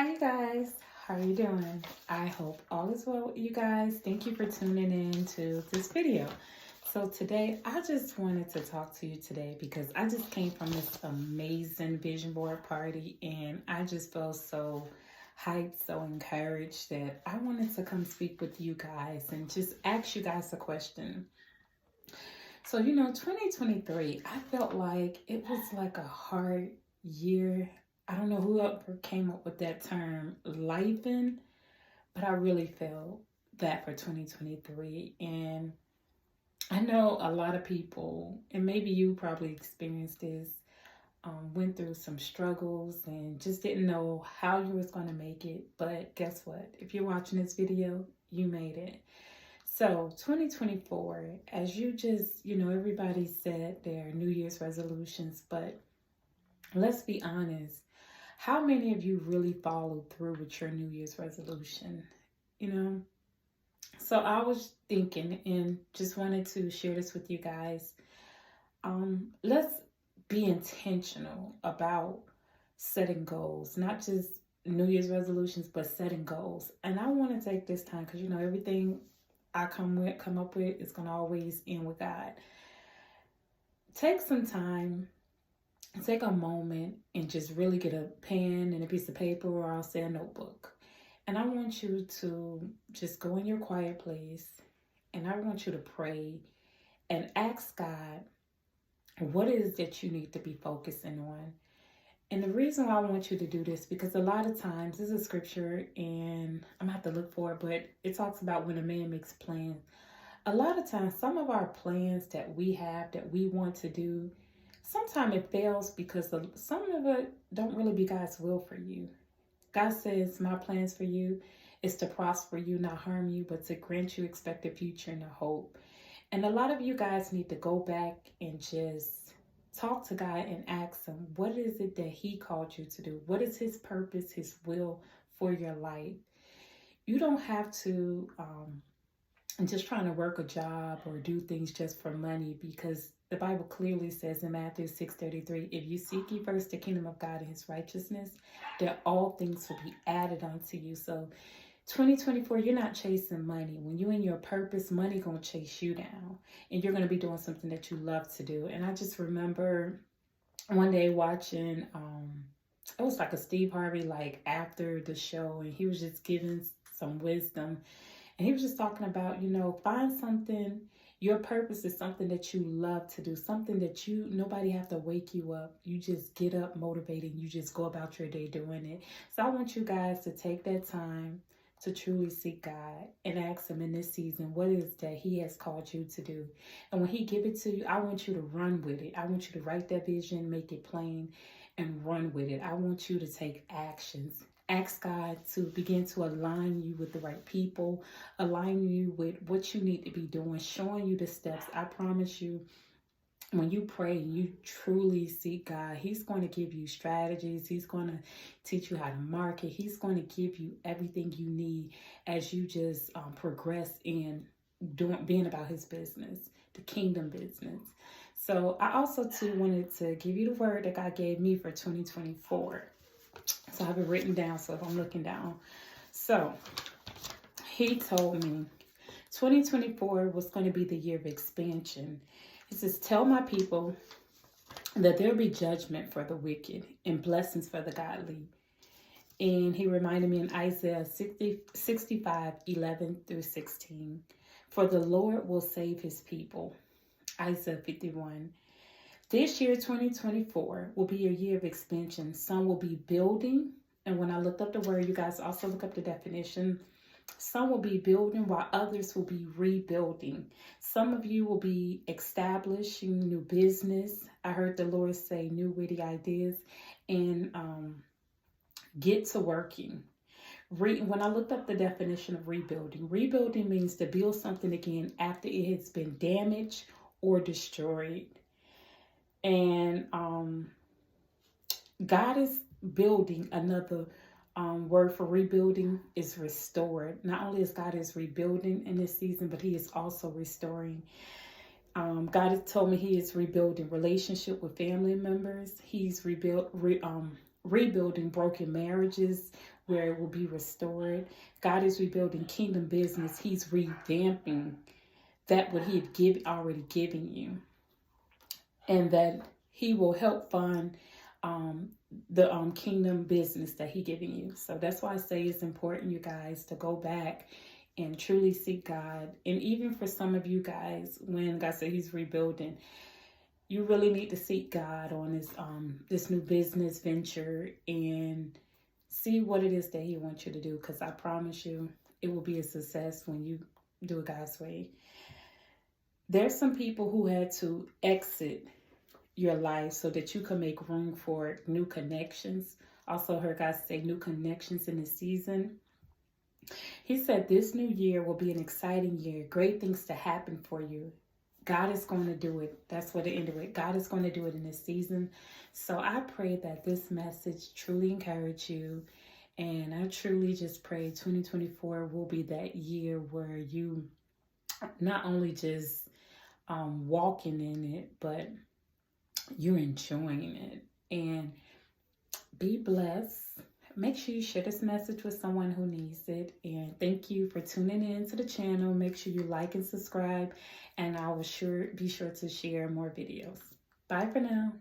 Hi, you guys. How are you doing? I hope all is well with you guys. Thank you for tuning in to this video. So today, I just wanted to talk to you today because I just came from this amazing vision board party and I just felt so hyped, so encouraged that I wanted to come speak with you guys and just ask you guys a question. So, 2023, I felt like it was like a hard year. I don't know who ever came up with that term, lifing, but I really felt that for 2023. And I know a lot of people, and maybe you probably experienced this, went through some struggles and just didn't know how you was going to make it. But guess what? If you're watching this video, you made it. So 2024, as you just, everybody said their New Year's resolutions, but let's be honest, how many of you really followed through with your New Year's resolution? So I was thinking and just wanted to share this with you guys. Let's be intentional about setting goals, not just New Year's resolutions, but setting goals. And I want to take this time because, everything I come up with is going to always end with God. Take some time, take a moment and just really get a pen and a piece of paper, or I'll say a notebook. And I want you to just go in your quiet place and I want you to pray and ask God, what is it that you need to be focusing on? And the reason why I want you to do this, because a lot of times, this is a scripture and I'm going to have to look for it, but it talks about when a man makes plans. A lot of times, some of our plans that we have, that we want to do, sometimes it fails because some of it don't really be God's will for you. God says, my plans for you is to prosper you, not harm you, but to grant you expected future and a hope. And a lot of you guys need to go back and just talk to God and ask him, what is it that he called you to do? What is his purpose, his will for your life? You don't have to just trying to work a job or do things just for money, because the Bible clearly says in Matthew 6:33, if you seek ye first the kingdom of God and his righteousness, that all things will be added unto you. So 2024, you're not chasing money. When you're in your purpose, money going to chase you down. And you're going to be doing something that you love to do. And I just remember one day watching, it was like a Steve Harvey, like after the show, and he was just giving some wisdom. And he was just talking about, find something. Your purpose is something that you love to do, something that nobody have to wake you up. You just get up motivated. You just go about your day doing it. So I want you guys to take that time to truly seek God and ask him in this season, what is that he has called you to do? And when he give it to you, I want you to run with it. I want you to write that vision, make it plain, and run with it. I want you to take actions. Ask God to begin to align you with the right people, align you with what you need to be doing, showing you the steps. I promise you, when you pray and you truly seek God, he's going to give you strategies. He's going to teach you how to market. He's going to give you everything you need as you just progress in being about his business, the kingdom business. So I also too wanted to give you the word that God gave me for 2024. So I have it written down, so if I'm looking down. So he told me 2024 was going to be the year of expansion. He says, tell my people that there'll be judgment for the wicked and blessings for the godly. And he reminded me in Isaiah 65:11-16, for the Lord will save his people. Isaiah 51. This year, 2024, will be a year of expansion. Some will be building. And when I looked up the word, you guys also look up the definition. Some will be building while others will be rebuilding. Some of you will be establishing new business. I heard the Lord say new witty ideas, and get to working. When I looked up the definition of rebuilding means to build something again after it has been damaged or destroyed. And God is building. Another word for rebuilding is restored. Not only is God is rebuilding in this season, but he is also restoring. God has told me he is rebuilding relationship with family members. He's rebuilding broken marriages, where it will be restored. God is rebuilding kingdom business. He's revamping that what he had already given you, and that he will help fund the kingdom business that he giving you. So that's why I say it's important, you guys, to go back and truly seek God. And even for some of you guys, when God said he's rebuilding, you really need to seek God on this new business venture and see what it is that he wants you to do, because I promise you it will be a success when you do it God's way. There's some people who had to exit your life so that you can make room for new connections. Also heard God say new connections in this season. He said this new year will be an exciting year. Great things to happen for you. God is going to do it. That's what it ended with. God is going to do it in this season. So I pray that this message truly encourage you. And I truly just pray 2024 will be that year where you not only just walking in it, but you're enjoying it. And be blessed. Make sure you share this message with someone who needs it. And thank you for tuning in to the channel. Make sure you like and subscribe. And I will be sure to share more videos. Bye for now.